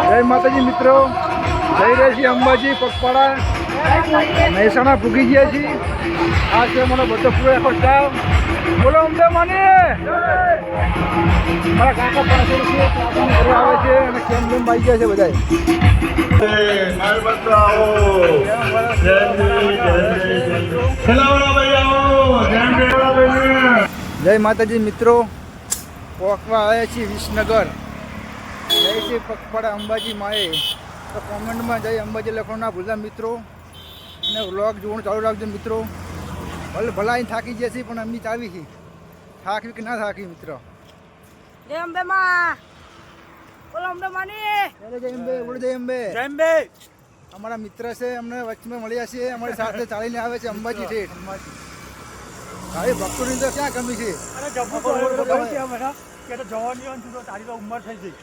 જય માતાજી મિત્રો, જઈ રહ્યા છીએ અંબાજી પગપાળા મહેસાણા ભૂગી ગયા છીએ. આ છે મને બધો પૂરો આખો સ્ટાફ. બોલો અમદે માની મારા કાકા પાસે છે, આવે છે અને કેમ કેમ આવી ગયા છે બધા. જય માતાજી મિત્રો, પોકવા આવ્યા છીએ વિસનગર. જય શ્રી પગપાળા અંબાજી માએ. તો કોમેન્ટમાં જય અંબાજી લખવાનું ના ભૂલતા મિત્રો, અને વ્લોગ જોવાનું ચાલુ રાખજો મિત્રો. ભલે ભલા અહીં થાકી ગયા છીએ પણ અમની ચાવી છે, થાકવી કે ના થાકી મિત્રો. જય અંબે માં, બોલો અંબે માની. જય અંબે, બોલો જય અંબે. જય અંબે. અમારા મિત્ર છે, અમને વચમાં મળ્યા છે, અમારી સાથે ચાલીને આવે છે અંબાજી ઠેઠ. ભાઈ ભક્તોની તો ક્યાં કમી છે? અરે જબરદસ્ત જવાની તારી તો ઉંમર થઈ ગઈ.